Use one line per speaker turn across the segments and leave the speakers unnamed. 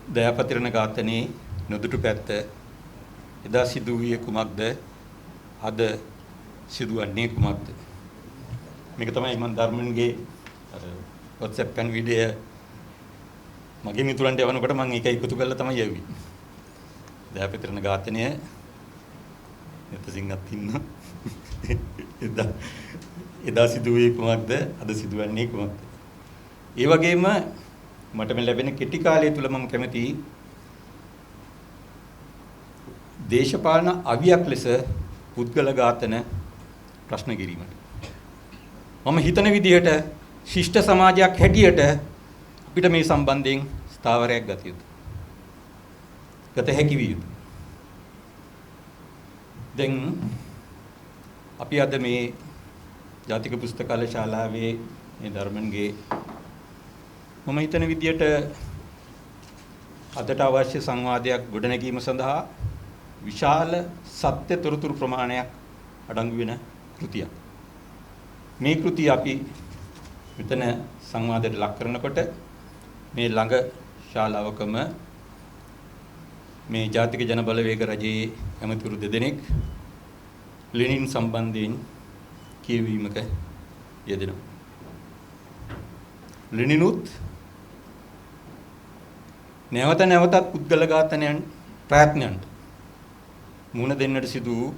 දයාපතිරණ ඝාතනයේ නොදුටු පැත්ත එදා සිදු වූයේ කුමක්ද? අද සිදුවන්නේ කුමක්ද? මේක තමයි මම ධර්මන්ගේ අර WhatsApp kan වීඩියෝ මගේ මිතුරන්ට යවනකොට මම ඒක එකතු කරලා තමයි යවුවේ. දයාපතිරණ ඝාතනය එතසින්වත් ඉන්න එදා සිදුවේ කුමක්ද? අද සිදුවන්නේ කුමක්ද? ඒ වගේම මට මේ ලැබෙන කෙටි කාලය තුල මම කැමති දේශපාලන අවියක් ලෙස පුද්ගල ඝාතන ප්‍රශ්න කිරීමට. මම හිතන විදිහට ශිෂ්ට සමාජයක් හැටියට අපිට මේ සම්බන්ධයෙන් ස්ථාවරයක් ගත යුතුයි. ගත හැකි විය යුතුයි. දැන් අපි අද මේ ජාතික පුස්තකාලය ශාලාවේ මේ ධර්මන්ගේ මම හිතන විදියට අදට අවශ්‍ය සංවාදයක් ගොඩනැගීම සඳහා විශාල සත්‍ය තොරතුරු ප්‍රමාණයක් අඩංගු වෙන කෘතියක්. මේ කෘතිය අපි මෙතන සංවාදයට ලක් කරනකොට මේ ළඟ ශාලාවකම මේ ජාතික ජන බලවේග රජයේ ඇමතිවරු දෙදෙනෙක් ලෙනින් සම්බන්ධයෙන් කියවීමක යෙදෙනවා. ලෙනිනුත් නැවත නැවතත් පුද්ගල ඝාතනයන් ප්‍රයත්නයන්ට මුහුණ දෙන්නට සිදු වූ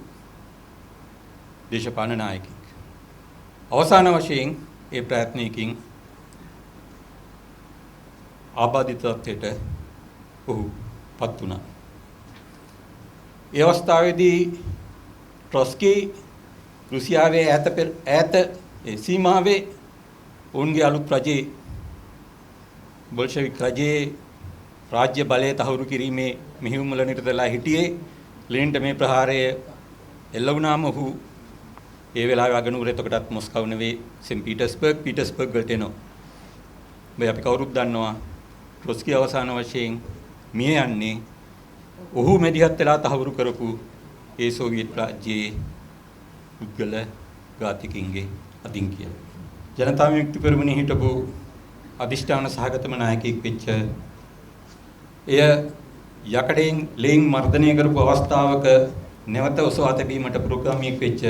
දේශපාලන නායකයෙක්. අවසාන වශයෙන් ඒ ප්‍රයත්නයකින් ආබාධිත තත්ත්වයට ඔහු පත් වුණා. ඒ අවස්ථාවේදී ට්‍රොස්කි රුසියාවේ ඈත සීමාවේ ඔවුන්ගේ අලුත් රජයේ බොල්ෂෙවික් රජයේ රාජ්‍ය බලය තහවුරු කිරීමේ මෙහෙයුම් වල නිරතලා හිටියේ. ලෙනින්ට මේ ප්‍රහාරය එල්ල වුණාම ඔහු ඒ වෙලාවේ අගනුවර එතකොටත් මොස්කව් නෙවෙයි සෙන්ට් පීටර්ස්බර්ග් වලට එනවා. මේ අපි කවුරුත් දන්නවා ට්‍රොස්කි අවසාන වශයෙන් මිය යන්නේ ඔහු මෙදිහත් වෙලා තහවුරු කරපු ඒ සෝවියට් රාජ්‍යයේ පුද්ගල ඝාතකින්ගේ අදින් කියලා. ජනතා විමුක්ති පෙරමුණේ හිටපු අධිෂ්ඨාන සහගතම නායකයෙක් වෙච්ච එය යකඩෙන් ලේන් මර්ධනය කරපු අවස්ථාවක නැවත ඔසවා තැබීමට ප්‍රෝග්‍රාමියෙක් වෙච්ච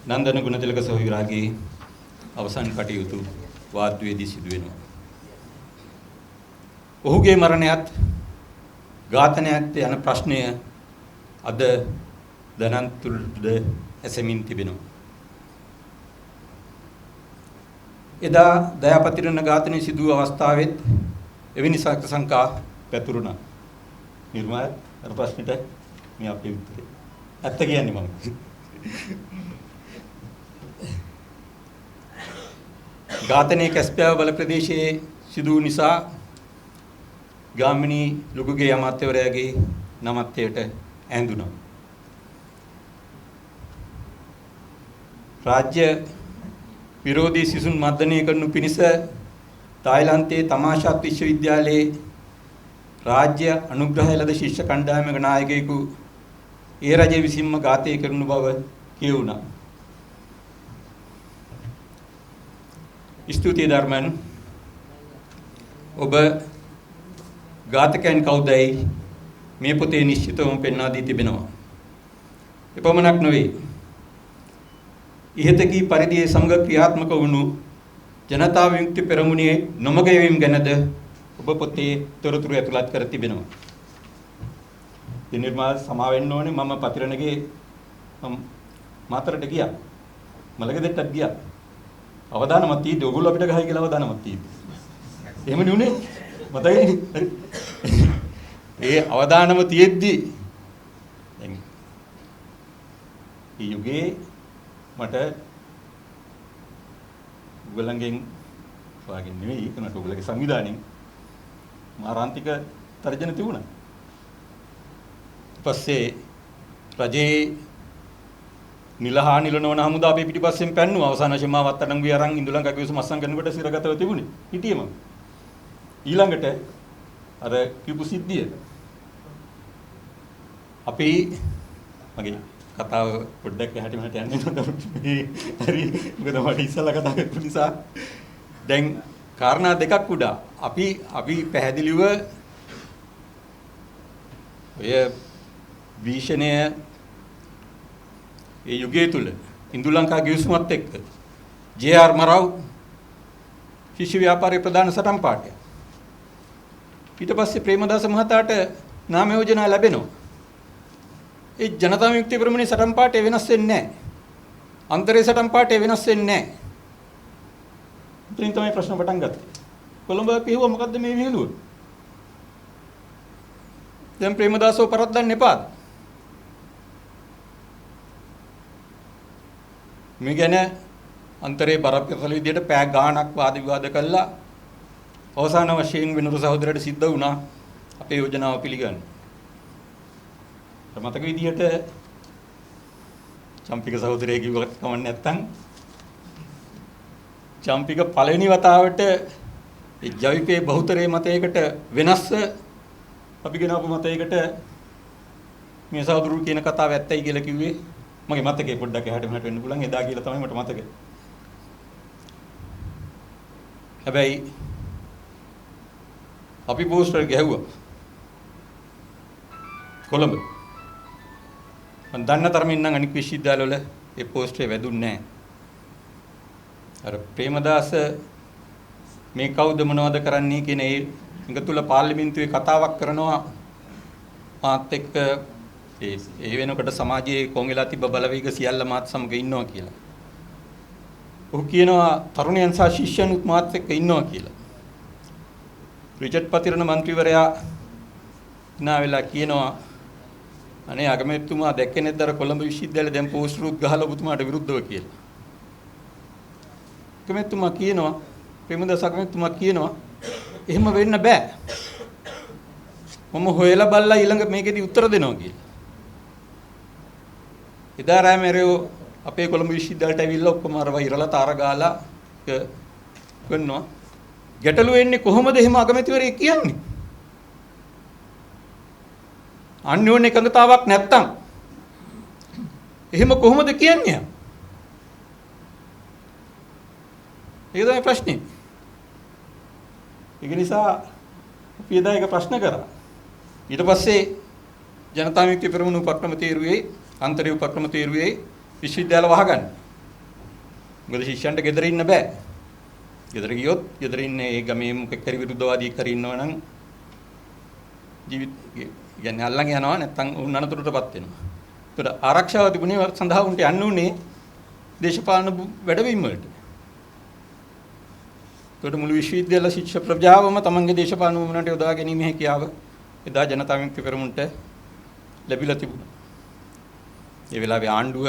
නන්දන ගුණතිලක සොහිරාගේ අවසන් කටයුතු වාද්‍යවේදී සිදු වෙනවා. ඔහුගේ මරණයත් ඝාතනයත් යන ප්‍රශ්නය අද දනන්තුල්ද ඇසෙමින් තිබෙනවා. එදා දයාපතිරණ ඝාතනයේ සිදු වූ අවස්ථාවෙත් එවැනි සංකා පැතුරුණා. නිර්මාය අර ප්‍රශ්නෙට මේ අපේ උත්තරේ. ඇත්ත කියන්නේ මම. ඝාතනයේ කැස්පියාව බල ප්‍රදේශයේ සිදු වූ නිසා ගාමිණී ලුගුගේ අමාත්‍යවරයාගේ නමත්යට ඈඳුණා. රාජ්‍ය විරෝධී සිසුන් මර්ධනය කරනු පිණිස තායිලන්තයේ තමාෂාත් විශ්වවිද්‍යාලයේ රාජ්‍ය අනුග්‍රහය ලද ශිෂ්‍ය කණ්ඩායමක නායකයෙකු ඒ රජය විසින්ම ඝාතනය කරන බව කියවුණා. ස්තුතියි ධර්මයන්. ඔබ ඝාතකයන් කවුදයි මේ පොතේ නිශ්චිතවම පෙන්වා දී තිබෙනවා. එපමණක් නොවේ. ඉහතකී පරිදි සමග ක්‍රියාත්මක වුණු ජනතා විමුක්ති පෙරමුණේ නොමග යැවීම ගැනද ඔබ පොතේ තොරතුරු ඇතුළත් කර තිබෙනවා. නිර්මාල් සමාවෙන්න ඕනේ. මම පතිරණගේ මාතරට ගියා. මලකදෙට්ටත් ගියා. අවදානමත් තීද්දි ඔයගොල්ලෝ අපිට ගහයි කියලා අවදානමත් තීද්දි. එහෙම නුනේ. මතකයි. ඒ අවදානම තියෙද්දි දැන් මේ යුගයේ මට උගලංගෙන් වාගෙන් නෙවෙයි ඒකනට උගලගේ සංවිධානයෙන් මාරාන්තික තර්ජන තිබුණා. ඊපස්සේ රජේ නිලහා නිලනවන හමුදා අපේ පිටිපස්සෙන් පැන්නුවා. අවසාන වශයෙන් මාව අත්අඩංගුවේ අරන් ඉඳුලං කකියුස මස්සන් කරනකොට සිරගතව තිබුණේ. හිටියම. ඊළඟට අර කිව්පු සිද්ධිය අපි මගේ කතාව පොඩ්ඩක් එහාට මෙහාට යන්න හරි මොකද මට ඉස්සලා කතා කරපු නිසා දැන් කාරණා දෙකක් උඩා අපි පැහැදිලිව ඔය භීෂණය ඒ යුගයේ තුල ඉන්දු ලංකා ගිවිසුමත් එක්ක ජේ.ආර්. මරව් ශිෂ්‍ය ව්‍යාපාරයේ ප්‍රධාන සටන් පාඨය. ඊට පස්සේ ප්‍රේමදාස මහතාට නාම යෝජනා ලැබෙනවා. ඒ ජනතා විමුක්ති පෙරමුණේ සටන් පාඨය වෙනස් වෙන්නේ නැහැ. අන්තරේ සටන් පාඨය වෙනස් වෙන්නේ නැහැ. ඉතින් තමයි ප්‍රශ්න පටන් ගත්තේ. කොළඹ කිව්වා මොකද්ද මේ විහිළුව? දැන් ප්‍රේමදාසව පරද්දන්න එපාද? මේ ගැන අන්තරේ බරපතල විදියට පෑ ගාණක් වාද විවාද කළා. අවසාන වශයෙන් වෙනුරු සහෝදරයට සිද්ධ වුණා අපේ යෝජනාව පිළිගන්න. මතක විදියට චම්පික සහෝදරය කිව්වත් කමක් නැත්තම් චම්පික පළවෙනි වතාවට ඒ ජවිපේ බහුතරයේ මතයකට වෙනස්ව අපි ගෙනාවු මතයකට මේ සහෝදරු කියන කතාව ඇත්තයි කියලා කිව්වේ. මගේ මතකේ පොඩ්ඩක් එහාට මෙහාට වෙන්න පුළුවන්. එදා කියලා තමයි මට මතකයි. හැබැයි අපි පෝස්ටර් ගැහුවා කොළඹ. මම දන්න තරමින් නම් අනික් විශ්වවිද්‍යාලවල ඒ පෝස්ටරේ වැදුන්නේ නැහැ. අර ප්‍රේමදාස මේ කවුද මොනවද කරන්නේ කියන ඒ තුල පාර්ලිමේන්තුවේ කතාවක් කරනවා මාත් එක්ක ඒ වෙනකොට සමාජයේ කොංගෙලා තිබ්බ බලවේග සියල්ල මාත් සමග ඉන්නවා කියලා. ඔහු කියනවා තරුණයන් සහ ශිෂ්‍යයන් මාත් එක්ක ඉන්නවා කියලා. රිචඩ් පතිරණ മന്ത്രിවරයා ඉනා වෙලා කියනවා අනේ අගමැතිතුමා දැක්කේ නැද්ද අර කොළඹ විශ්වවිද්‍යාලේ දැන් පෝස්ටර් උත් ගහලා ඔබතුමාට විරුද්ධව කියලා. අගමැතිතුමා කියනවා ප්‍රේමදාස අගමැතිතුමා කියනවා එහෙම වෙන්න බෑ. මම හොයලා බලලා ඊළඟ මේකෙදි උත්තර දෙනවා කියලා. එදා රාමරයෝ අපේ කොළඹ විශ්වවිද්‍යාලයට ඇවිල්ලා ඔක්කොම අර වහිරලා තාර ගාලා කරනවා. ගැටලුව එන්නේ කොහොමද එහෙම අගමැතිවරයෙක් කියන්නේ? අන්‍යෝන්‍ය එකඟතාවක් නැත්තම් එහෙම කොහොමද කියන්නේ? ඒක තමයි ප්‍රශ්නේ. ඒක නිසා අපි එදා එක ප්‍රශ්න කරා. ඊට පස්සේ ජනතා විමුක්ති පෙරමුණ උපක්‍රම තීරුවේ අන්තරේ උපක්‍රම තීරුවේ විශ්වවිද්‍යාල වහගන්න. මොකද ශිෂ්‍යයන්ට ගෙදර ඉන්න බෑ. ගෙදර ගියොත් ගෙදර ඉන්නේ ඒ ගමේ මොකක් හරි විරුද්ධවාදී කර ඉන්නවා නම් ජීවිත කියන්නේ අල්ලන් යනවා නැත්නම් උන් අනතුරටපත් වෙනවා. ඒකට ආරක්ෂාව තිබුණේ සඳහා උන්ට යන්න උනේ දේශපාලන වැඩවීම් වලට. ඒකට මුළු විශ්වවිද්‍යාල ශික්ෂක ප්‍රජාවම තමන්ගේ දේශපාලන වුණාට යොදා ගැනීම හැකියාව එදා ජනතා විමුක්ති පෙරමුණට ලැබිලා තිබුණා. ඒ වෙලාවේ ආණ්ඩුව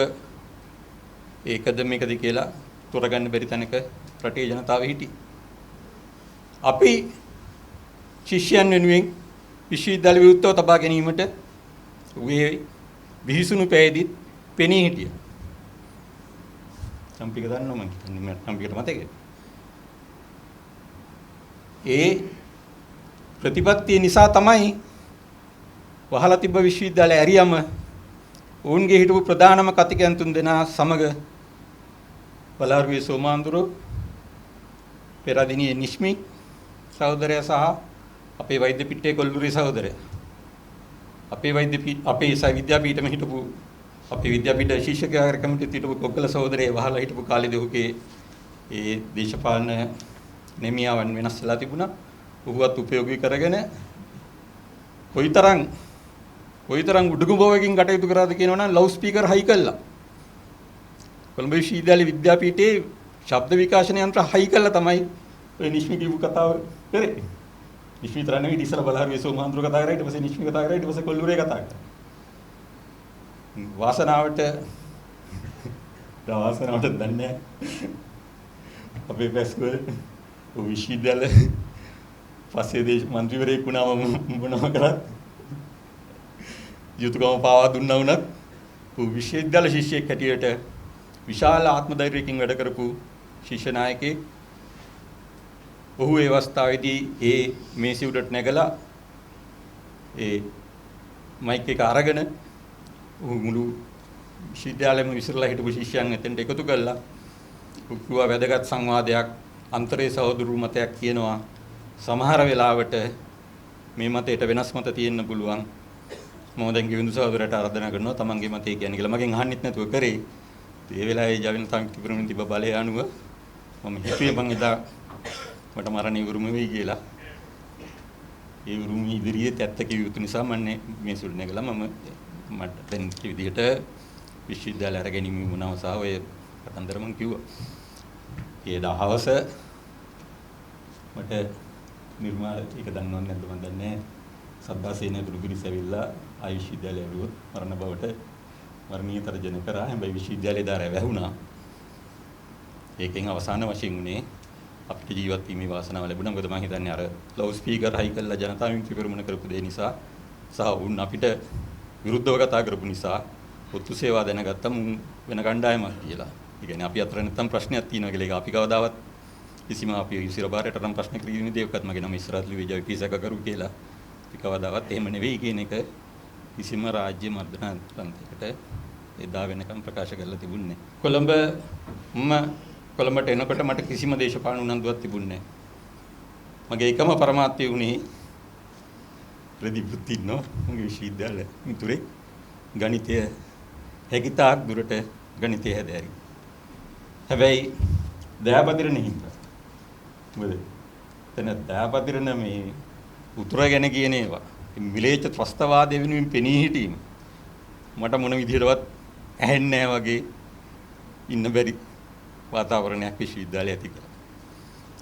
ඒකද මේකද කියලා තොරගන්න බැරි තැනක රටේ ජනතාව හිටියේ. අපි ශිෂ්‍යයන් වෙනුවෙන් විශ්වවිද්‍යාල විරුද්ධව තබා ගැනීමට උගේ බිහිසුණු පැයදිත් පෙනී හිටියා. චම්පික දන්නව මම හිතන්නේ චම්පිකට මතකයි. ඒ ප්‍රතිපත්තිය නිසා තමයි වහලා තිබ්බ විශ්වවිද්‍යාලය ඇරියම ඔවුන්ගේ හිටපු ප්‍රධානම කතිකයන් තුන් දෙනා සමග බලාරුවේ සෝමාන්දුරෝ පෙරදිනියේ නිශ්මි සහෝදරයා සහ අපේ වෛද්‍ය පිටේ කොල්ලුරේ සහෝදරයා අපේ විද්‍යාපීඨෙම හිටපු අපේ විද්‍යාපීඨ ශිෂ්‍ය කමිටුවේ හිටපු කොග්ගල සහෝදරයා වහලා හිටපු කාලේ දෙහුගේ ඒ දේශපාලන නෙමියාවන් වෙනස් වෙලා තිබුණා. උහුවත් උපයෝගී කරගෙන කොයිතරම් උඩුගුඹවකින් කටයුතු කරාද කියනවනම් ලවුඩ් ස්පීකර් හයි කළා. කොළඹ විශ්වවිද්‍යාලයේ විද්‍යාපීඨයේ ශබ්ද විකාශන යන්ත්‍ර හයි කළා තමයි ඔය නිශ්මි කියපු කතාව කරේ. නිශ්මි තරන්නේ ඊට ඉස්සලා බලාරුවේ සෝමාන්ද්‍ර කතා කරා ඊට පස්සේ නිශ්මි කතා කරා ඊට පස්සේ කොල්ලුරේ කතා කරා. වාසනාවට දන්නේ අපේ පැස්කෝල් විශ්වවිද්‍යාල පස්සේ දේශ මන්ත්‍රීවරයෙක් වුණාම මොනව කරත් යුතුයකම පාවා දුන්නා වුණත් විශ්වවිද්‍යාල ශිෂ්‍යයෙක් හැටියට විශාල ආත්ම ධෛර්යයෙන් වැඩ කරපු ශිෂ්‍ය නායකයෙක්. ඔහු ඒ අවස්ථාවේදී ඒ මේසෙ උඩට නැගලා ඒ මයික් එක අරගෙන මුළු විශ්වවිද්‍යාලෙම විසිරලා හිටපු ශිෂ්‍යයන් එතෙන්ට එකතු කළා. උකුවා වැදගත් සංවාදයක් අන්තරේ සහෝදරු මතයක් කියනවා. සමහර වෙලාවට මේ මතයට වෙනස් මත තියෙන්න පුළුවන්. මම දැන් ගෙවිඳු සහෝදරයට ආරාධනා කරනවා තමන්ගේ මතය කියන්නේ කියලා. මගෙන් අහන්නෙත් නැතුව කරේ. ඒ වෙලාවේ ජවින සංකීර්ණමින් තිබ්බ බලය අනුව මම හිතුවේ මං එදා මට මරණය උරුම වෙයි කියලා. ඒ උරුම ඉදිරියේ ඇත්ත කිව්ව යුතු නිසා මම මේ සුළු නැගලා මට දැන් විදිහට විශ්වවිද්‍යාලය අරගෙන ඉමුණා සහ ඔය කතන්දර මං කිව්වා. ඒ දහවස මට නිර්මාල එක දන්නවද නැද්ද මන් දන්නේ නැහැ. සද්දාසේන දුරුගිරිස ඇවිල්ලා ආයි විශ්වවිද්‍යාලය ඇවිල්ලා මරණ බවට මරණීය තර්ජන කරා. හැබැයි විශ්වවිද්‍යාලේ දාර වැහුණා. ඒකෙන් අවසාන වශයෙන් උනේ අපිට ජීවත් වීමේ වාසනාව ලැබුණා. මොකද මම හිතන්නේ අර ලවුඩ් ස්පීකර් හයි කළා ජනතා විමුක්ති පෙරමුණ කරපු දේ නිසා සහ උන් අපිට විරුද්ධව කතා කරපු නිසා ඔත්තු සේවා දැනගත්තා මුන් වෙන කණ්ඩායමක් කියලා. ඒ කියන්නේ අපි අතර නැත්තම් ප්‍රශ්නයක් තියෙනවා කියලා. ඒක අපි කවදාවත් කිසිම අපි ඉසිරපාරට නම් ප්‍රශ්න කිරීමේ දේවකත් මගේ නම ඉස්සරහට ලිව්වේ විපීසක කරු කියලා. අපි කවදාවත් එහෙම නෙවෙයි කියන එක කිසිම රාජ්‍ය මර්ධනාන්තයකට එදා වෙනකම් ප්‍රකාශ කරලා තිබුණේ නැහැ. කොළඹට එනකොට මට කිසිම දේශපාලන උනන්දුවක් තිබුණේ නැහැ. මගේ එකම පරමාර්ථය වුණේ රෙදි පුතිනෝ මගේ විශ්වවිද්‍යාලය මිතුරේ ගණිතය හැකිතාක් දුරට ගණිතය හැදෑරි. හැබැයි දයාපතිරණ හින්දා මොකද එතන දයාපතිරණ මේ උතුර ගැන කියන ඒවා මිලේච්ඡ ත්‍රස්තවාදය වෙනුවෙන් පෙනී හිටීම මට මොන විදිහටවත් ඇහෙන්නේ නැහැ වගේ ඉන්න බැරි වාතාවරණයක් විශ්වවිද්‍යාලයේ ඇති කළා.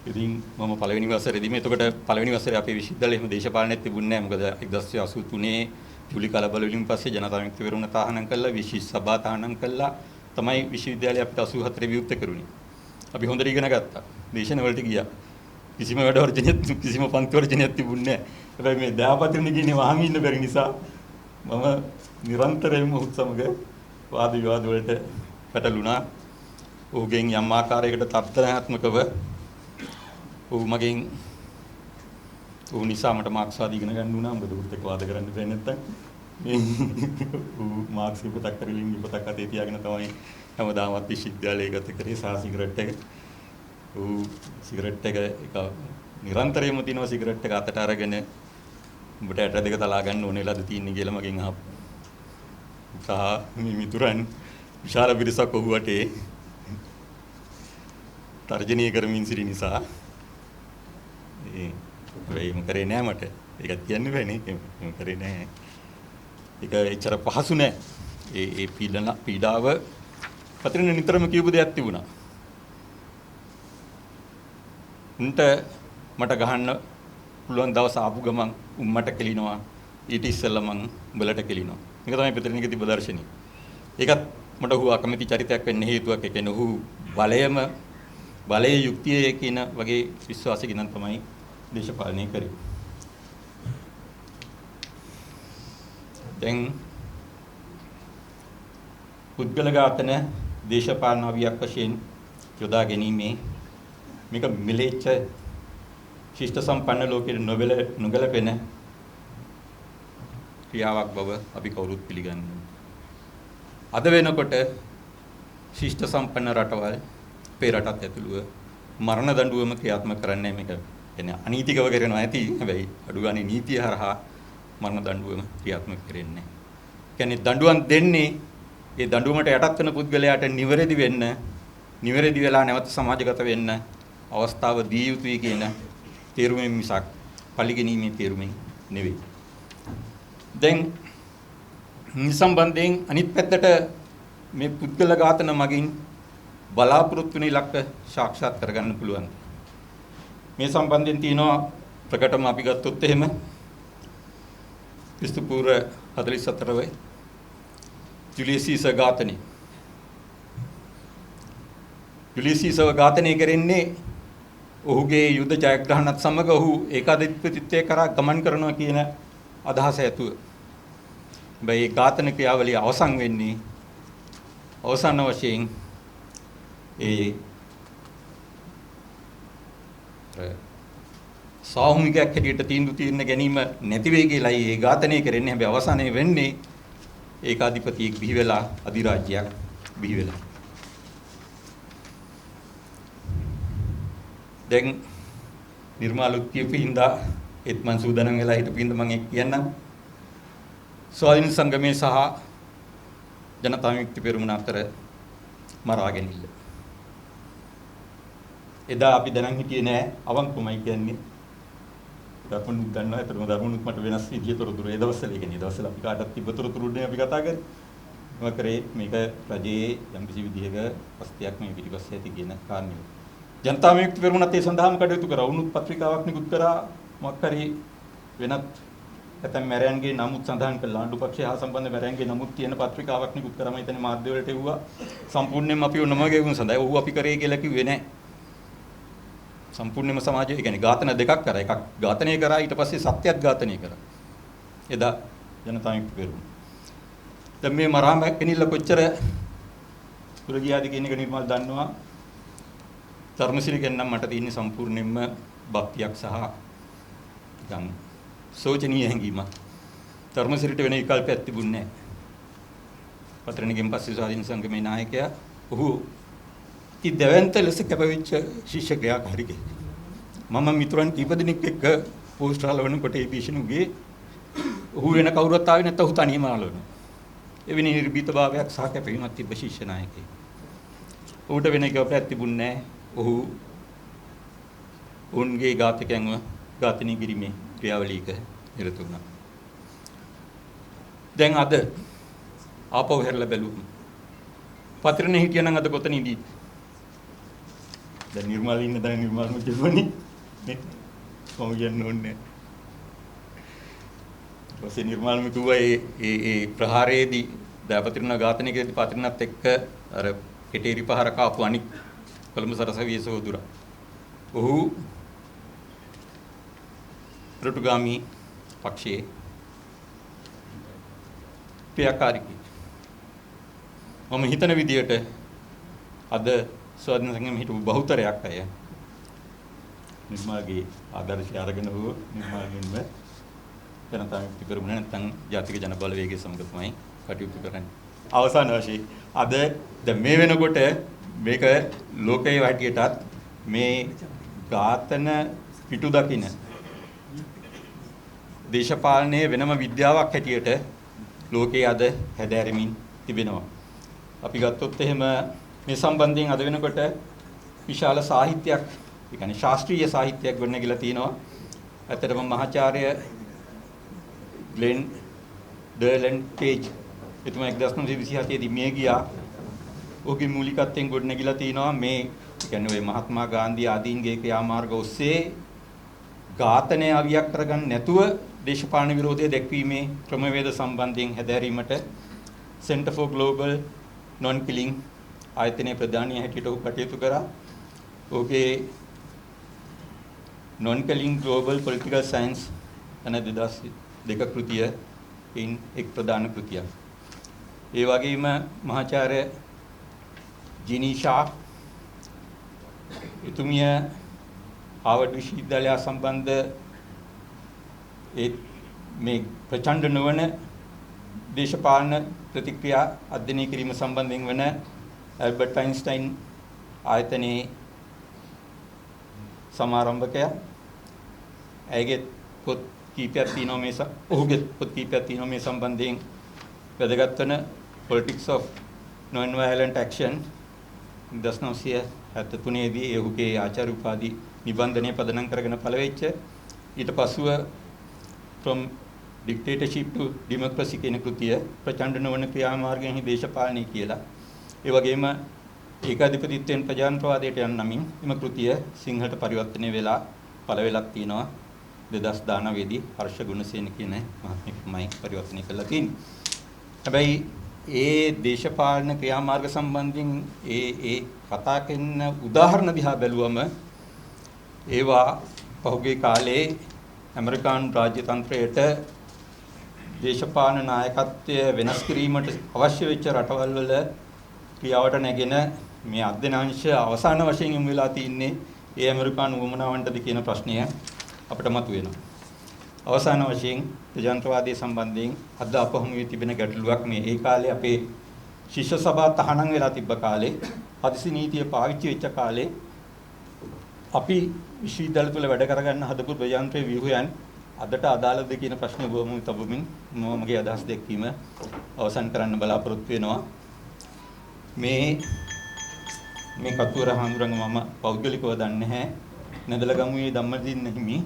ඉතින් මම පළවෙනි වසරේදීම එතකොට පළවෙනි වසරේ අපේ විශ්වවිද්‍යාලයේ එහෙම දේශපාලනයක් තිබුණේ නැහැ. මොකද 1983 ජූලි කලබල වලින් පස්සේ ජනතා විමුක්ති පෙරමුණ තහනම් කළා, විශේෂ සභා තහනම් කළා. තමයි විශ්වවිද්‍යාලය අපිට 84 විවෘත කරුණේ. අපි හොඳට ඉගෙන ගත්තා. දේශන වලට ගියා. කිසිම වැඩ වර්ජනයක් කිසිම පන්ති වර්ජනයක් තිබුණේ නැහැ. හැබැයි මේ දයාපතිරණ කියන්නේ වහන් ඉන්න බැරි නිසා මම නිරන්තරයෙන්ම උත් සමග වාද විවාද වලට පැටළුණා. ඔහුගෙන් යම් ආකාරයකට තර්කනාත්මකව ඔහු නිසා මට මාක්ස්වාද ඉගෙන ගන්න වුණා. මොකද උත් එක්ක වාද කරන්න බැහැ නැත්තම් මේ මාක්ස් ඉපතක් කරලින් ඉපතක් අතේ තියාගෙන තමයි හැමදාමත් විශ්වවිද්‍යාලයේ ගත කරේ. සහ සිගරට් එක නිරන්තරයෙන්ම තිනවා. සිගරට් එක අතට අරගෙන උඹට ඇට දෙක තලා ගන්න ඕනේ වෙලාද තියෙන්නේ කියලා මගෙන් අහපු. සහ මේ මිතුරන් විශාල පිරිසක් ඔහු වටේ තර්ජනීය කරමින් සිටි නිසා ඒම කරේ නෑ මට. ඒක කියන්න බෑනේ. ඒම කරේ නෑ. ඒක එච්චර පහසු නෑ. ඒ පීඩාව පතිරණ නිතරම කියපු දෙයක් තිබුණා. උන්ට මට ගහන්න පුළුවන් දවස් ආපු ගමන් උම්මට කෙලිනවා. ඊට ඉස්සෙල්ලා මං උඹලට කෙලිනවා. මේක තමයි පතිරණික තිබ්බ දර්ශනය. ඒකත් මට ඔහු අකමැති චරිතයක් වෙන්න හේතුවක්. ඒ කියන්නේ ඔහු බලයේ යුක්තිය කියන වගේ විශ්වාසයකින් තමයි දේශපාලනය කරේ. දැන් පුද්ගල ඝාතන දේශපාලන අවියක් වශයෙන් යොදා ගැනීමේ මේක මිලේච්ඡ ශිෂ්ට සම්පන්න ලෝකයේ නොගැලපෙන ක්‍රියාවක් බව අපි කවුරුත් පිළිගන්නවා. අද වෙනකොට ශිෂ්ට සම්පන්න රටවල් අපේ රටත් ඇතුළුව මරණ දඬුවම ක්‍රියාත්මක කරන්නේ මේක. කියන්නේ අනීතිකව කරනවා ඇති. හැබැයි අඩු ගානේ නීතිය හරහා මරණ දඬුවම ක්‍රියාත්මක කරන්නේ. කියන්නේ දඬුවම් දෙන්නේ ඒ දඬුවමට යටත් වෙන පුද්ගලයාට නිවැරදි වෙන්න, නිවැරදි වෙලා නැවත සමාජගත වෙන්න අවස්ථාව දී යුතුයි කියන තේරුමෙන් මිසක් පරිගැනීමේ තේරුමෙන් නෙවෙයි. දැන් සම්බන්ධයෙන් අනිත් පැත්තට මේ පුද්ගල ඝාතන මගින් බලාපොරොත්තු වෙන ඉලක්ක සාක්ෂාත් කරගන්න පුළුවන්. මේ සම්බන්ධයෙන් තියෙනවා ප්‍රකටම අපි ගත්තොත් එහෙම ක්‍රිස්තු පූර්ව 44 වෙනි ජුලියස් සීසර් ඝාතනය. ජුලියස් සීසර් ඝාතනය කරන්නේ ඔහුගේ යුද ජයග්‍රහණත් සමග ඔහු ඒකාධිපතිත්වයේ කරා ගමන් කරනවා කියන අදහස ඇතුව. හැබැයි ඒ ඝාතන ක්‍රියාවලිය අවසන් වෙන්නේ අවසාන වශයෙන් සාමූහිකයක් හැටියට තීන්දුව ගැනීම නැති වෙයි කියලායි ඒ ඝාතනය කරන්නේ. හැබැයි අවසානයේ වෙන්නේ ඒකාධිපතියෙක් බිහි වෙලා අධිරාජ්‍යයක් බිහි වෙලා. දැන් නිර්මාලුත් කියපු හින්දා ඒත් මං සූදානම් වෙලා හිටපු හින්දා මං ඒක කියන්නම්. ස්වාධීන සංගමයේ සහ ජනතා විමුක්ති පෙරමුණ අතර මරාගෙනිල්ල. එදා අපි දැනන් හිටියේ නෑ අවංකවමයි කියන්නේ. දරුණුත් දන්නවා ඒතරම දරුණුත් මට වෙනස් විදිය තොරතුරු ඒ දවස්වල කියන්නේ. ඒ දවස්වල අපි කාටවත් තිබ්බ තොරතුරුනේ අපි කතා කරේ. මොකද කරේ මේක රජයේ යම් කිසි විදිහක පස්තියක් මේ පිටිපස්සේ ඇති කියන කාරණේ. ජනතා විමුක්ති පෙරමුණත් ඒ සඳහාම කටයුතු කරා. උණුත් පත්‍රිකාවක් නිකුත් කරා. මොකක් හරි වෙනත් නැත්නම් මැරයන්ගේ නමුත් සඳහන් කළා. ආණ්ඩු පක්ෂය හා සම්බන්ධ මැරයන්ගේ නමුත් තියෙන පත්‍රිකාවක් නිකුත් කරාම හිතන්නේ මාධ්‍ය වලට එව්වා. සම්පූර්ණයෙන්ම අපි ඔන්නම ගෙවුම් සඳහා. ඔව් අපි කරේ කියලා කිව්වේ නෑ. සම්පූර්ණයෙන්ම සමාජය කියන්නේ ඝාතන දෙකක් කරා. එකක් ඝාතනය කරා ඊට පස්සේ සත්‍යත් ඝාතනය කරා. එදා ජනතා විමුක්ති පෙරමුණ. දැන් මේ මරාම කෙනිල්ල කොච්චර දුර ගියාද කියන එක නිර්මල් දන්නවා. ධර්මසිරි කියන්නම් මට තියෙන්නේ සම්පූර්ණයෙන්ම භක්තියක් සහ නිකන් සෝචනීය හැඟීමක්. ධර්මසිරිට වෙන විකල්පයක් තිබුණේ නැහැ. පතරණගෙන් පස්සේ ස්වාධීන සංගමේ නායකයා ඔහු ඉදවන්ත ලෙස කැපවෙච්ච ශිෂ්‍ය ක්‍රියාකාරිකේ. මම මිතුරන් කීප දෙනෙක් එක්ක පෝස්ට් හලවනකොට ඒ භීෂණුගේ ඔහු වෙන කවුරුත් ආවේ නැත්නම් ඔහු තනියම හලවනවා. එවැනි නිර්භීතභාවයක් සහ කැපවීමක් තිබ්බ ශිෂ්‍ය නායකයෙක්. ඔහුට වෙන විකල්පයක් තිබුණේ නැහැ. ඔහු උන්ගේ ඝාතකයන්ව ඝාතනය කිරීමේ ක්‍රියාවලියක නිරත වුණා. දැන් අද ආපහු හැරලා බැලුවම පතරණේ හිටියනම් අද කොතනදී? දැන් නිර්මල ඉන්න දැන් නිර්මල්ම කියවනේ නේ. කොහොම කියන්න ඕනේ. ඊපස්සේ නිර්මල්ම කිව්වා ඒ ප්‍රහාරයේදී දයාපතිරණ ඝාතනයේදී පතරණත් එක්ක අර කෙටේරි පහර කාපු අනික් කොළඹ සරසවියේ සහෝදරා. ඔහු රටුගාමි පක්ෂයේ ක්‍රියාකාරිකයි. මම හිතන විදියට අද ස්වාධීන සංගමයේ හිටපු බහුතරයක් අය නිර්මාගේ ආදර්ශය අරගෙන හෝ නිර්මාගෙන්ම ජනතා විමුක්ති පෙරමුණ නැත්නම් ජාතික ජන බලවේගයේ සමග තමයි කටයුතු කරන්නේ. අවසාන වශයෙන් අද දැන් මේ වෙනකොට මේක ලෝකයේ හැටියටත් මේ ඝාතන පිටු දකින්න දේශපාලනයේ වෙනම විද්‍යාවක් හැටියට ලෝකයේ අද හැදෑරෙමින් තිබෙනවා. අපි ගත්තොත් එහෙම මේ සම්බන්ධයෙන් අද වෙනකොට විශාල සාහිත්‍යයක්, ඒ කියන්නේ ශාස්ත්‍රීය සාහිත්‍යයක් ගොඩනැගිලා තිනවා. ඇත්තටම මහාචාර්ය ග්ලෙන් ඩර්ලන් පේජ් එතුමා 1927 දී මිය ගියා. ඔහුගේ මූලිකත්වයෙන් ගොඩනැගිලා තිනවා මේ කියන්නේ ඔය මහත්මා ගාන්ධි ආදීන්ගේ ක්‍රියාමාර්ග ඔස්සේ ඝාතනය අවියක් කරගන්න නැතුව දේශපාලන විරෝධය දැක්වීමේ ක්‍රමවේද සම්බන්ධයෙන් හැදෑරීමට Center for Global Non-Killing ආයතනයේ ප්‍රධානිය හැටියට ඔහු කටයුතු කරා. ඔහුගේ Non-Killing Global Political Science යන 2002 කෘතියෙන් එක් ප්‍රධාන කෘතියක්. ඒ වගේම මහාචාර්ය ජිනීෂා එතුමිය හාවර්ඩ් විශ්වවිද්‍යාලය සම්බන්ධ මේ ප්‍රචණ්ඩ නොවන දේශපාලන ප්‍රතික්‍රියා අධ්‍යයනය කිරීම සම්බන්ධයෙන් වන ඇල්බර්ට් අයින්ස්ටයින් ආයතනයේ සමාරම්භකයා. ඇයගේ පොත් කීපයක් තියෙනවා මේ ඔහුගේ පොත් කීපයක් තියෙනවා මේ සම්බන්ධයෙන් වැදගත් වෙන Politics of Non-Violent Action 1973 දී ඔහුගේ ආචාර්ය උපාධි නිබන්ධනය පදනම් කරගෙන පළවෙච්ච. ඊට පසුව From Dictatorship to Democracy කියන කෘතිය ප්‍රචණ්ඩ නොවන ක්‍රියාමාර්ගයන්හි දේශපාලනය කියලා. ඒ වගේම ඒකාධිපතිත්වයෙන් ප්‍රජාතන්ත්‍රවාදයට යන නමින් එම කෘතිය සිංහලට පරිවර්තනය වෙලා පළ වෙලක් තියෙනවා. 2019 දී හර්ෂ ගුණසේන කියන මහත්මයෙක්මයි පරිවර්තනය කළා තියෙන්නේ. හැබැයි ඒ දේශපාලන ක්‍රියාමාර්ග සම්බන්ධයෙන් ඒ කතා කරන උදාහරණ දිහා බැලුවම ඒවා පහුගිය කාලේ ඇමරිකානු රාජ්‍ය තන්ත්‍රයට දේශපාලන නායකත්වය වෙනස් කිරීමට අවශ්‍ය වෙච්ච රටවල් වල ක්‍රියාවට නැගෙන මේ අධ්‍යනාංශ අවසාන වශයෙන් යොමු වෙලා තින්නේ ඒ ඇමරිකානු වමනාවන්ටද කියන ප්‍රශ්නය අපිට මතුවෙනවා. අවසාන වශයෙන් ප්‍රජාතන්ත්‍රවාදයේ සම්බන්ධයෙන් අද අපහමුවේ තිබෙන ගැටලුවක් මේ ඒ කාලේ අපේ ශිෂ්‍ය සභා තහනම් වෙලා තිබ්බ කාලේ හදිසි නීතිය පාවිච්චි වෙච්ච කාලේ අපි විශ්වවිද්‍යාල තුළ වැඩ කරගන්න හදපු ප්‍රජාතන්ත්‍ර ව්‍යුහයන් අදට අදාළද කියන ප්‍රශ්නේ බොහොම තබමින් මම මගේ අදහස් දැක්වීම අවසන් කරන්න බලාපොරොත්තු වෙනවා. මේ කතුවර හඳුරංග මම පෞද්ගලිකව දන්නේ නැහැ. නැදලගමුවේ ධම්මදින්න හිමි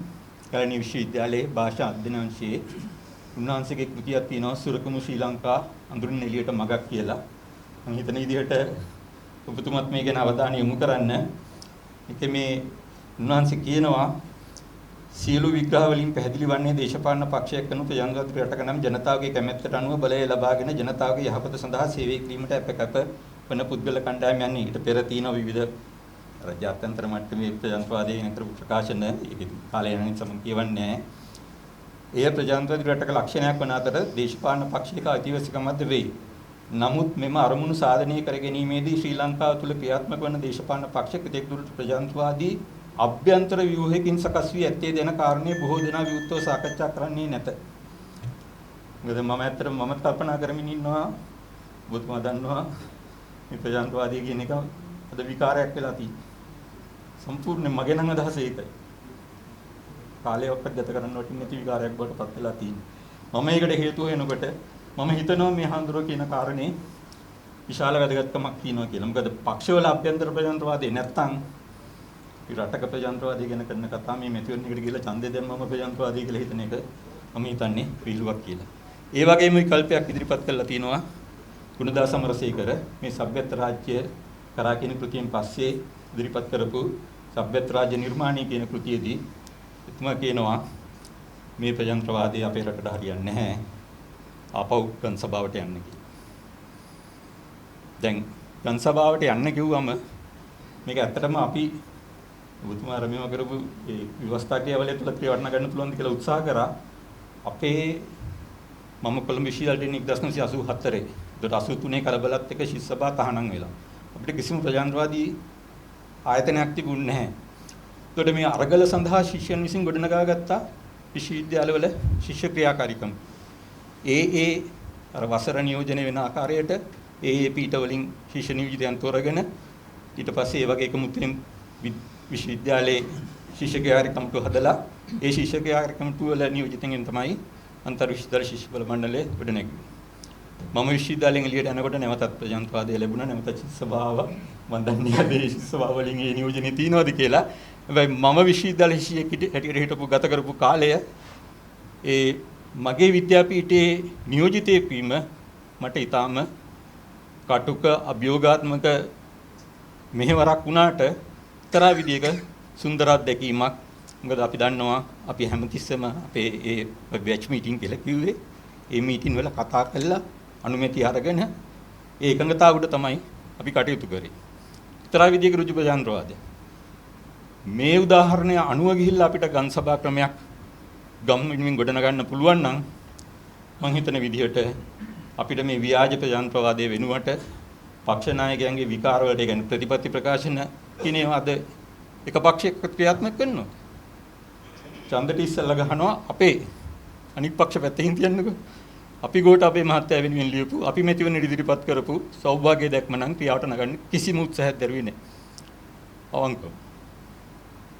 කැලණි විශ්වවිද්‍යාලයේ භාෂා අධ්‍යයන අංශයේ උන්වහන්සේගේ කෘතියක් තියෙනවා සුරකමු ශ්‍රී ලංකා අඳුරින් එළියට මගක් කියලා. මම හිතන විදිහට ඔබතුමත් මේ ගැන අවධානය යොමු කරන්න. ඒකේ මේ උන්වහන්සේ කියනවා සියලු විග්‍රහ වලින් පැහැදිලි වන්නේ දේශපාලන පක්ෂයක් කරන ප්‍රජාතන්ත්‍ර රටක නම් ජනතාවගේ කැමැත්තට අනුව බලය ලබාගෙන ජනතාවගේ යහපත සඳහා සේවය කිරීමට අපකප වන පුද්ගල කණ්ඩායම් යන්නේ. ඊට පෙර තියෙන විවිධ රාජ්‍යාන්තර මට්ටමේ ප්‍රජාතන්ත්‍රවාදයේ නතර ප්‍රකාශන කාලය යන සමන් කියවන්නේ නැහැ. එය ප්‍රජාතන්ත්‍ර රටක ලක්ෂණයක් වන අතර දේශපාලන පක්ෂයක අතිවසිකමත් වෙයි. නමුත් මෙම අරමුණු සාධනය කර ගැනීමේදී ශ්‍රී ලංකාව තුළ ක්‍රියාත්මක වන දේශපාලන පක්ෂ කෙතෙක් දුරට ප්‍රජාතන්ත්‍රවාදී අභ්‍යන්තර ව්‍යුහයකින් සකස් වී ඇත්තේ දෙන කාරණේ බොහෝ දෙනා විවෘතව සාකච්ඡා කරන්නේ නැත. මොකද මම ඇත්තටම මම කල්පනා කරමින් ඉන්නවා ඔබතුමා දන්නවා මේ ප්‍රජාතන්ත්‍රවාදී කියන එක අද විකාරයක් වෙලා තියෙනවා. සම්පූර්ණයෙන් මගේ නම් අදහස ඒකයි. කාලයක් ගත කරන්න වටින නැති විකාරයක් බවට පත් වෙලා තියෙනවා. මම ඒකට හේතුව වෙනකොට මම හිතනවා මේ හඳුර කියන කාරණේ විශාල වැදගත්කමක් තියෙනවා කියලා. මොකද පක්ෂවල අභ්‍යන්තර ප්‍රජාතන්ත්‍රවාදී නැත්තම් රටක ප්‍රජාතන්ත්‍රවාදී ගැන කරන කතා මේ මෙතිවරණයකට ගිහලා ඡන්දය දැම්මම ප්‍රජාතන්ත්‍රවාදී කියලා හිතන එක මම හිතන්නේ විහිළුවක් කියලා. ඒ වගේම විකල්පයක් ඉදිරිපත් කරලා තිනවා ගුණදාස අමරසේකර මේ සભ્યත් රාජ්‍ය කරා කියන කෘතියෙන් පස්සේ ඉදිරිපත් කරපු සભ્યත් රාජ්‍ය නිර්මාණය කියන කෘතියේදී එතුමා කියනවා මේ ප්‍රජාතන්ත්‍රවාදී අපේ රටට හරියන්නේ නැහැ. ආපහු ගන්සභාවට යන්න කියලා. දැන් ගන්සභාවට යන්න කිව්වම මේක ඇත්තටම අපි ඔබතුමා රමේව කරපු ඒ ව්‍යවස්ථා ක්‍රියාවලිය තුළ ක්‍රියාවර්ණ ගන්න පුළුවන්ද කියලා උත්සාහ කරා. අපේ මම කොළඹ විශ්වවිද්‍යාලයේ 1984 83 කලබලත් එක්ක ශිෂ්‍ය සභා තහනම් වෙලා. අපිට කිසිම ප්‍රජාතන්ත්‍රවාදී ආයතනයක් තිබුණේ නැහැ. ඒකට මේ අරගල සඳහා ශිෂ්‍යයන් විසින් ගොඩනගා ගත්තා විශ්වවිද්‍යාලවල ශිෂ්‍ය ක්‍රියාකාරීකම්. ඒ අර වසර නියෝජනය වෙන ආකාරයට ඒ පීඨ වලින් ශිෂ්‍ය නියෝජිතයන් තෝරගෙන ඊට පස්සේ ඒ වගේ එකමුතුන් විශ්වවිද්‍යාලයේ ශිෂ්‍ය ක්‍රියාකාරීකම්තු හදලා ඒ ශිෂ්‍ය ක්‍රියාකාරීකම්තු වල නියෝජිතයන් තමයි අන්තර් විශ්වවිද්‍යාල ශිෂ්‍ය බල මණ්ඩලය ගොඩනැගුවේ. මම විශ්වවිද්‍යාලයෙන් එළියට යනකොට නැවතත් ප්‍රජාතන්ත්‍රවාදය ලැබුණා. නැවතත් ශිෂ්‍ය සභාව මම දන්නේ නැහැ ශිෂ්‍ය සභාව වලින් ඒ නියෝජනය තියනවාද කියලා. හැබැයි මම විශ්වවිද්‍යාල ශිෂ්‍යයෙක් හැටියට හිටපු ගත කරපු කාලය ඒ මගේ විද්‍යාපීඨයේ නියෝජිතයෙක් වීම මට ඊටාම කටුක අභියෝගාත්මක මෙහෙවරක් වුණාට එක්තරා විදියක සුන්දර අත්දැකීමක්. මොකද අපි දන්නවා අපි හැමතිස්සෙම අපේ ඒ බැච් මීටින් කියලා කිව්වේ ඒ මීටින් වල කතා කරලා අනුමැතිය අරගෙන ඒ එකඟතාවුඩ තමයි අපි කටයුතු කරේ. එක්තරා විදියක ඍජු ප්‍රජාතන්ත්‍රවාදය. මේ උදාහරණය අනුව ගිහිල්ලා අපිට ගන්සභා ක්‍රමයක් ගම්මින් ගොඩනගන්න පුළුවන් නම් මම හිතන විදිහට අපිට මේ ව්‍යාජ ප්‍රජාතන්ත්‍රවාදයේ වෙනුවට පක්ෂ නායකයන්ගේ විකාර වලට කියන්නේ ප්‍රතිපත්ති ප්‍රකාශන කියනවා අද එක පක්ෂයක ක්‍රියාත්මක කරනවා. ඡන්දට ඉස්සෙල්ලා ගහනවා අපේ අනිත් පක්ෂ පැත්තකින් තියන්නකෝ. අපි ගෝඨාභය මහත්තයා වෙනුවෙන් ලියපු අපි මෙතිවන ඉදිරිපත් කරපු සෞභාග්‍ය දැක්ම නම් ක්‍රියාවට නගන්න කිසිම උත්සාහයක් දරුවේ නැහැ. අවංකව.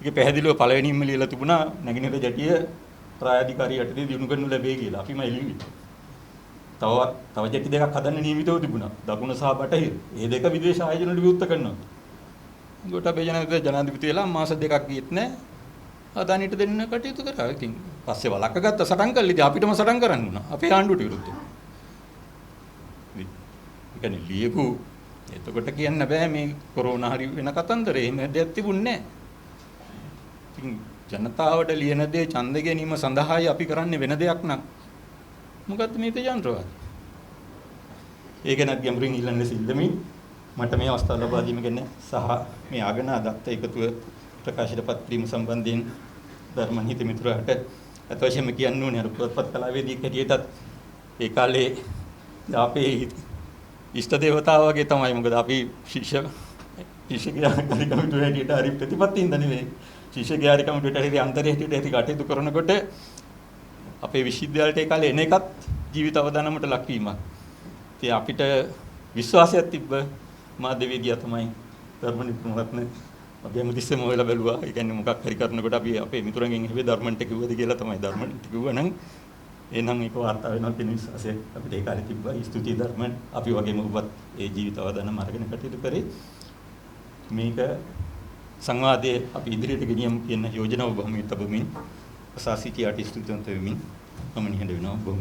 ඒක පැහැදිලිව පළවෙනින්ම ලියලා තිබුණා නැගිනහිර ජටිය ප්‍රායෝගිකාරී යටතේ දිනු කරනු ලැබේ කියලා. අපිම එළිවි. තව ජටි දෙකක් හදන්න නියමිතව තිබුණා. දකුණ සහ බටහිර. මේ දෙක විදේශ ආයෝජන වලට විවෘත කරනවා. ගෝඨාභය ජනාධිපති වෙලා මාස දෙකක් ගියෙත් නැහැ. අදානිට දෙන්න කටයුතු කරා. ඉතින් පස්සේ වලක්ක ගත්ත සටන් කළා. ඉතින් අපිටම සටන් කරන්න වුණා. අපේ ආණ්ඩුවට විරුද්ධව. ඒ කියන්නේ ලියපු එතකොට කියන්න බෑ මේ කොරෝනා හරි වෙන කතන්දරේ. එහෙම දෙයක් තිබුණේ නැහැ. ඉතින් ජනතාවට ලියන දේ ඡන්ද ගැනීම සඳහායි අපි කරන්නේ වෙන දෙයක් නම් මොකද්ද මේ ප්‍රජාතන්ත්‍රවාදී? ඒක නැත් ගැඹුරින් ඉල්ලන්නේ සිල්දමින් මට මේ අවස්ථාව ලබා දීම ගැන සහ මේ ආගනා දත්ත එකතුව ප්‍රකාශයටපත් කිරීම සම්බන්ධයෙන් ධර්මහිත මිතුරාට අතවශ්‍යම කියන්න ඕනේ අර පුවත්පත් කලාවේදී කැටියටත් ඒ කාලේ අපේ ඉෂ්ට දේවතාවා වගේ තමයි. මොකද අපි ශිෂ්‍ය ක්‍රියාකාරීකමට හැටියට හරි ප්‍රතිපත්තියින්ද නෙවෙයි. ශිෂ්‍ය ක්‍රියාකාරීකමට හැටියට අන්තරේ හැටියට කටයුතු කරනකොට අපේ විශ්වවිද්‍යාලයට ඒ කාලේ එන එකත් ජීවිත අවදානමට ලක්වීමක්. ඉතින් අපිට විශ්වාසයක් තිබ්බ මාධ්‍යවේදියා තමයි ධර්ම නිපුණරත්න අපි හැමතිස්සෙම හොයලා බැලුවා. ඒ කියන්නේ මොකක් හරි කරනකොට අපි අපේ මිතුරන්ගෙන් හැබැයි ධර්මන්ට කිව්වද කියලා තමයි ධර්මන්ට කිව්වනම් එහෙනම් ඒක වාර්තා වෙනවා කියන විශ්වාසය අපිට ඒ කාලේ තිබ්බා. ස්තුතියි ධර්මන්. අපි වගේම ඔබත් ඒ ජීවිත අවදානම අරගෙන කටයුතු කරේ. මේක සංවාදයේ අපි ඉදිරියට ගෙනියමු කියන යෝජනාව බොහොම යුතබමින් අසා සිටියාට ස්තුතිවන්ත වෙමින් මම නිහඬ වෙනවා බොහොම